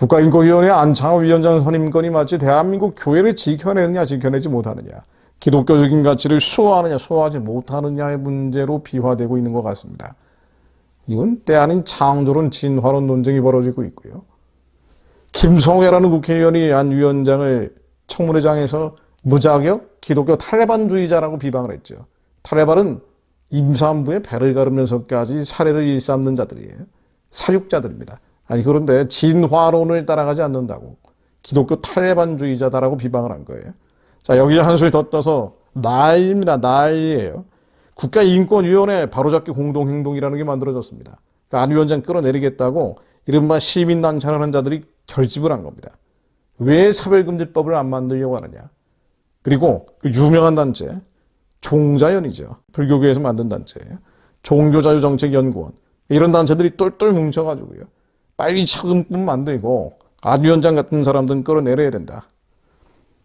국가인권위원회 안창호 위원장 선임권이 마치 대한민국 교회를 지켜내느냐 지켜내지 못하느냐, 기독교적인 가치를 수호하느냐 수호하지 못하느냐의 문제로 비화되고 있는 것 같습니다. 이건 때 아닌 창조론 진화론 논쟁이 벌어지고 있고요. 김성회라는 국회의원이 안 위원장을 청문회장에서 무자격 기독교 탈레반주의자라고 비방을 했죠. 탈레반은 임산부의 배를 가르면서까지 살해를 일삼는 자들이에요. 사육자들입니다. 아니 그런데 진화론을 따라가지 않는다고 기독교 탈레반주의자다라고 비방을 한 거예요. 자, 여기에 한술 더 떠서 난리입니다. 난리예요. 국가인권위원회 바로잡기 공동행동이라는 게 만들어졌습니다. 그러니까 안 위원장 끌어내리겠다고 이른바 시민단체를 하는 자들이 결집을 한 겁니다. 왜 차별금지법을 안 만들려고 하느냐. 그리고 그 유명한 단체 종자연이죠. 불교계에서 만든 단체예요. 종교자유정책연구원. 이런 단체들이 똘똘 뭉쳐가지고요. 빨리 차금법 만들고 안 위원장 같은 사람들은 끌어내려야 된다.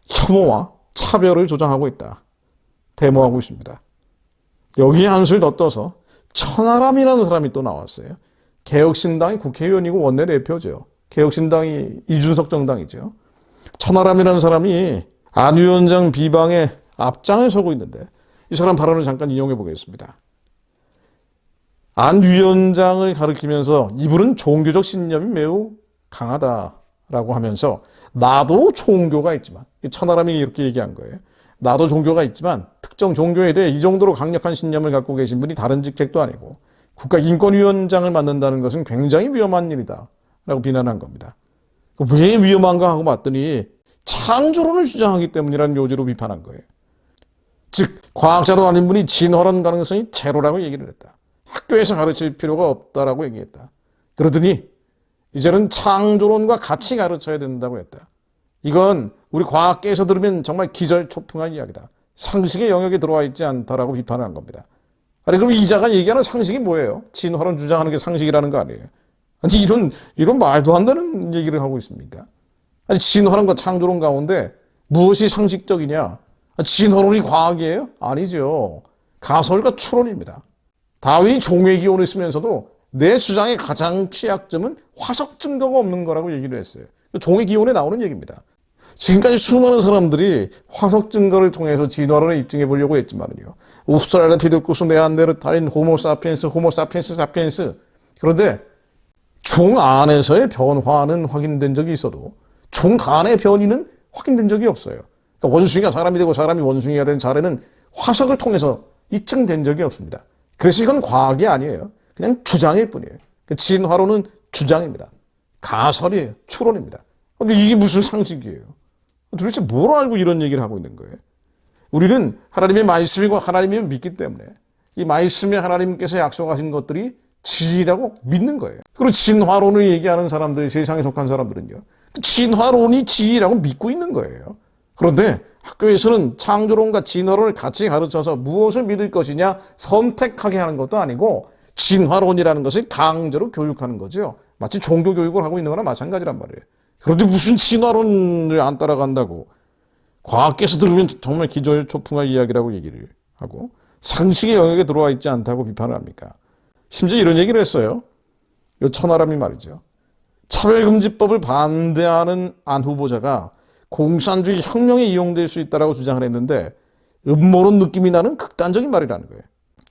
혐오와 차별을 조장하고 있다. 데모하고 있습니다. 여기에 한술 더 떠서 천하람이라는 사람이 또 나왔어요. 개혁신당이 국회의원이고 원내대표죠. 개혁신당이 이준석 정당이죠. 천하람이라는 사람이 안 위원장 비방에 앞장에 서고 있는데 이 사람 발언을 잠깐 인용해 보겠습니다. 안 위원장을 가리키면서 이분은 종교적 신념이 매우 강하다라고 하면서 나도 종교가 있지만, 천하람이 이렇게 얘기한 거예요. 나도 종교가 있지만 특정 종교에 대해 이 정도로 강력한 신념을 갖고 계신 분이 다른 직책도 아니고 국가인권위원장을 맡는다는 것은 굉장히 위험한 일이다 라고 비난한 겁니다. 왜 위험한가 하고 봤더니 창조론을 주장하기 때문이라는 요지로 비판한 거예요. 즉 과학자도 아닌 분이 진화론 가능성이 제로라고 얘기를 했다. 학교에서 가르칠 필요가 없다라고 얘기했다. 그러더니 이제는 창조론과 같이 가르쳐야 된다고 했다. 이건 우리 과학계에서 들으면 정말 기절초풍한 이야기다. 상식의 영역에 들어와 있지 않다라고 비판을 한 겁니다. 아니 그럼 이자가 얘기하는 상식이 뭐예요? 진화론 주장하는 게 상식이라는 거 아니에요? 아니 이런 말도 안 되는 얘기를 하고 있습니까? 아니 진화론과 창조론 가운데 무엇이 상식적이냐? 진화론이 과학이에요? 아니죠. 가설과 추론입니다. 다윈이 종의기원을 쓰면서도 내 주장의 가장 취약점은 화석 증거가 없는 거라고 얘기를 했어요. 종의기원에 나오는 얘기입니다. 지금까지 수많은 사람들이 화석 증거를 통해서 진화론을 입증해 보려고 했지만요. 오스트랄로피테쿠스, 네안데르탈인, 호모사피엔스, 사피엔스. 그런데 종 안에서의 변화는 확인된 적이 있어도 종 간의 변이는 확인된 적이 없어요. 그러니까 원숭이가 사람이 되고 사람이 원숭이가 된 사례는 화석을 통해서 입증된 적이 없습니다. 그래서 이건 과학이 아니에요. 그냥 주장일 뿐이에요. 진화론은 주장입니다. 가설이에요. 추론입니다. 근데 이게 무슨 상식이에요? 도대체 뭘 알고 이런 얘기를 하고 있는 거예요? 우리는 하나님의 말씀이고 하나님을 믿기 때문에 이 말씀에 하나님께서 약속하신 것들이 진리라고 믿는 거예요. 그리고 진화론을 얘기하는 사람들, 세상에 속한 사람들은요. 진화론이 진리라고 믿고 있는 거예요. 그런데 학교에서는 창조론과 진화론을 같이 가르쳐서 무엇을 믿을 것이냐 선택하게 하는 것도 아니고 진화론이라는 것을 강제로 교육하는 거죠. 마치 종교 교육을 하고 있는 거나 마찬가지란 말이에요. 그런데 무슨 진화론을 안 따라간다고 과학계에서 들으면 정말 기절초풍한 이야기라고 얘기를 하고 상식의 영역에 들어와 있지 않다고 비판을 합니까? 심지어 이런 얘기를 했어요. 이 천하람이 말이죠. 차별금지법을 반대하는 안 후보자가 공산주의 혁명에 이용될 수 있다고 주장을 했는데 음모론 느낌이 나는 극단적인 말이라는 거예요.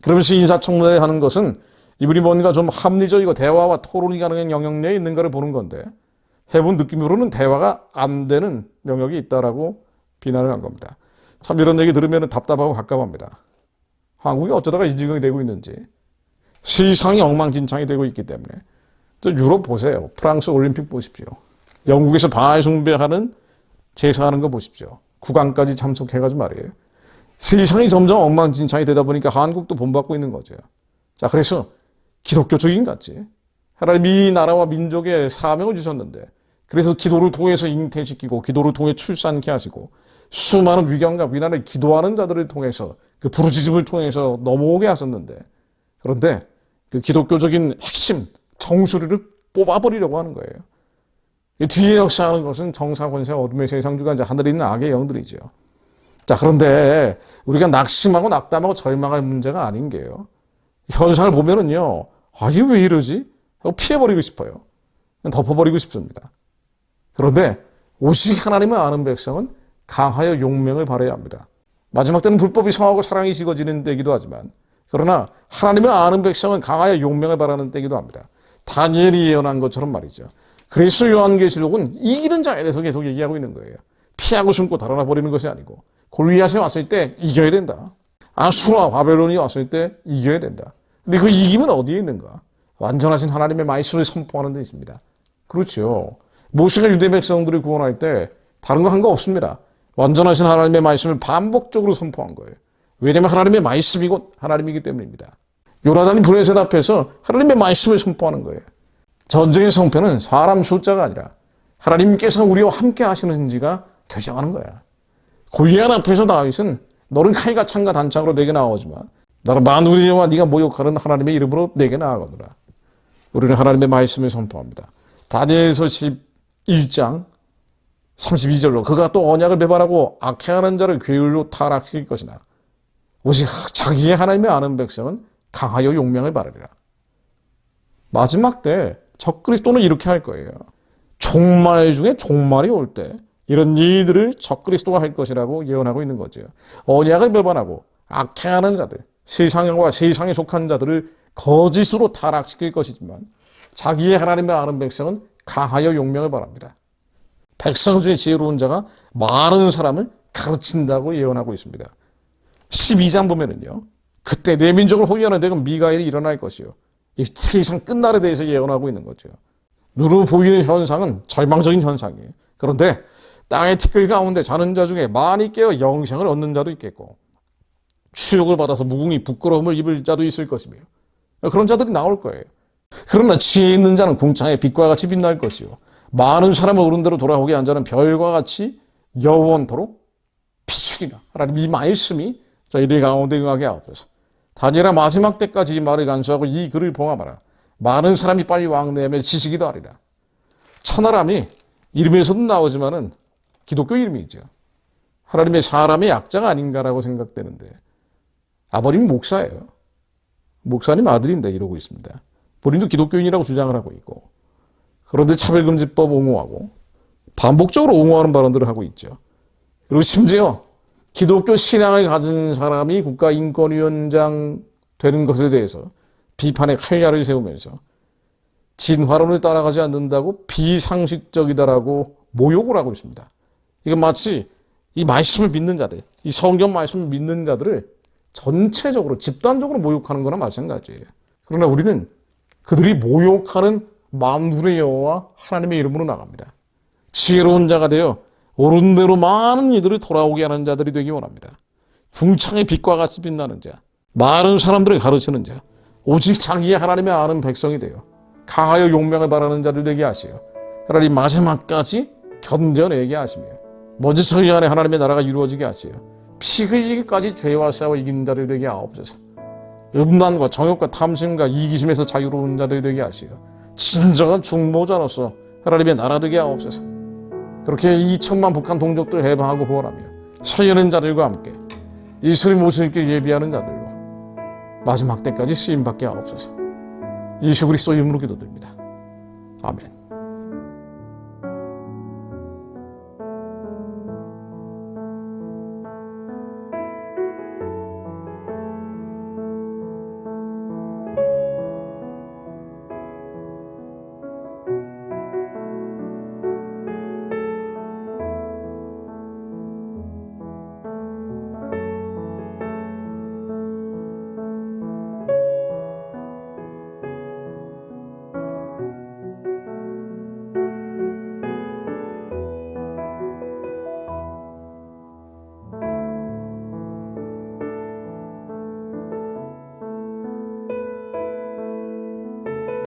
그러면서 인사청문회를 하는 것은 이분이 뭔가 좀 합리적이고 대화와 토론이 가능한 영역 내에 있는 것을 보는 건데 해본 느낌으로는 대화가 안 되는 영역이 있다라고 비난을 한 겁니다. 참 이런 얘기 들으면 답답하고 갑갑합니다. 한국이 어쩌다가 이 지경이 되고 있는지 세상이 엉망진창이 되고 있기 때문에 저 유럽 보세요. 프랑스 올림픽 보십시오. 영국에서 바알 숭배하는 제사하는 거 보십시오. 국왕까지 참석해가지고 말이에요. 세상이 점점 엉망진창이 되다 보니까 한국도 본받고 있는 거죠. 자, 그래서 기독교적인 가치. 하나님이 이 나라와 민족에 사명을 주셨는데 그래서 기도를 통해서 잉태시키고 기도를 통해 출산케 하시고 수많은 위경과 위난을 기도하는 자들을 통해서 그 부르짖음을 통해서 넘어오게 하셨는데 그런데 그 기독교적인 핵심 정수리를 뽑아버리려고 하는 거예요. 이 뒤에 역사하는 것은 정사, 권세, 어둠의 세상주가 이제 하늘에 있는 악의 영들이죠. 자, 그런데 우리가 낙심하고 낙담하고 절망할 문제가 아닌 게요. 현상을 보면은요, 아, 이게 왜 이러지? 하고 피해버리고 싶어요. 덮어버리고 싶습니다. 그런데 오직 하나님을 아는 백성은 강하여 용맹을 발휘해야 합니다. 마지막 때는 불법이 성하고 사랑이 식어지는 때이기도 하지만, 그러나 하나님을 아는 백성은 강하여 용맹을 발하는 때이기도 합니다. 다니엘이 예언한 것처럼 말이죠. 그래서 요한계시록은 이기는 자에 대해서 계속 얘기하고 있는 거예요. 피하고 숨고 달아나 버리는 것이 아니고, 골리앗이 왔을 때 이겨야 된다. 아수라 바벨론이 왔을 때 이겨야 된다. 근데 그 이김은 어디에 있는가? 완전하신 하나님의 말씀을 선포하는 데 있습니다. 그렇죠. 모세가 유대 백성들을 구원할 때 다른 거 한 거 없습니다. 완전하신 하나님의 말씀을 반복적으로 선포한 거예요. 왜냐하면 하나님의 말씀이고 하나님이기 때문입니다. 요나단이 브레셋 앞에서 하나님의 말씀을 선포하는 거예요. 전쟁의 성패는 사람 숫자가 아니라 하나님께서 우리와 함께 하시는지가 결정하는 거야. 골리앗 앞에서 다윗은 너는 칼과 창과 단창으로 내게 나오지만 나는 만군의 여호와 네가 모욕하는 하나님의 이름으로 내게 나아가노라. 우리는 하나님의 말씀을 선포합니다. 다니엘서 11장 32절로 그가 또 언약을 배반하고 악행하는 자를 괴율로 타락시킬 것이나 오직 자기의 하나님을 아는 백성은 강하여 용맹을 바르리라. 마지막 때 적그리스도는 이렇게 할 거예요. 종말 중에 종말이 올 때 이런 일들을 적그리스도가 할 것이라고 예언하고 있는 거죠. 언약을 배반하고 악행하는 자들, 세상과 세상에 속한 자들을 거짓으로 타락시킬 것이지만 자기의 하나님을 아는 백성은 강하여 용맹을 바랍니다. 백성 중에 지혜로운 자가 많은 사람을 가르친다고 예언하고 있습니다. 12장 보면은요. 그때 내 민족을 호위하는 대금 미가엘이 일어날 것이요. 이 세상 끝날에 대해서 예언하고 있는 거죠. 눈으로 보이는 현상은 절망적인 현상이에요. 그런데 땅의 티끌 가운데 자는 자 중에 많이 깨어 영생을 얻는 자도 있겠고 추욕을 받아서 무궁히 부끄러움을 입을 자도 있을 것이며 그런 자들이 나올 거예요. 그러나 지혜 있는 자는 궁창에 빛과 같이 빛날 것이요 많은 사람을 옳은 대로 돌아오게 한 자는 별과 같이 영원토록 비추리라. 하나님 이 말씀이 저희들 가운데 응하게 하옵소서. 다니엘아 마지막 때까지 이 말을 간수하고 이 글을 봉함하라. 많은 사람이 빨리 왕래하며 지식이 더하리라. 천하람이 이름에서도 나오지만은 기독교 이름이죠. 하나님의 사람의 약자가 아닌가라고 생각되는데 아버님 목사예요. 목사님 아들인데 이러고 있습니다. 본인도 기독교인이라고 주장을 하고 있고 그런데 차별금지법 옹호하고 반복적으로 옹호하는 발언들을 하고 있죠. 그리고 심지어 기독교 신앙을 가진 사람이 국가인권위원장 되는 것에 대해서 비판의 칼날을 세우면서 진화론을 따라가지 않는다고 비상식적이다라고 모욕을 하고 있습니다. 이건 마치 이 말씀을 믿는 자들, 이 성경 말씀을 믿는 자들을 전체적으로 집단적으로 모욕하는 거나 마찬가지예요. 그러나 우리는 그들이 모욕하는 만군의 여호와 하나님의 이름으로 나갑니다. 지혜로운 자가 되어 옳은 대로 많은 이들을 돌아오게 하는 자들이 되기 원합니다. 궁창의 빛과 같이 빛나는 자, 많은 사람들을 가르치는 자, 오직 자기의 하나님의 아는 백성이 되어 강하여 용맹을 바라는 자들 되게 하시어 하나님 마지막까지 견뎌내게 하시며 먼저 저희 안에 하나님의 나라가 이루어지게 하시어 피 흘리기까지 죄와 싸워 이기는 자들 되게 하옵소서. 음란과 정욕과 탐심과 이기심에서 자유로운 자들 되게 하시어 진정한 중보자로서 하나님의 나라 되게 하옵소서. 그렇게 2천만 북한 동족들 해방하고 구원하며 살려낸 자들과 함께 예수님 오실 길 예비하는 자들로 마지막 때까지 쓰임받게 하옵소서. 예수 그리스도 이름으로 기도드립니다. 아멘.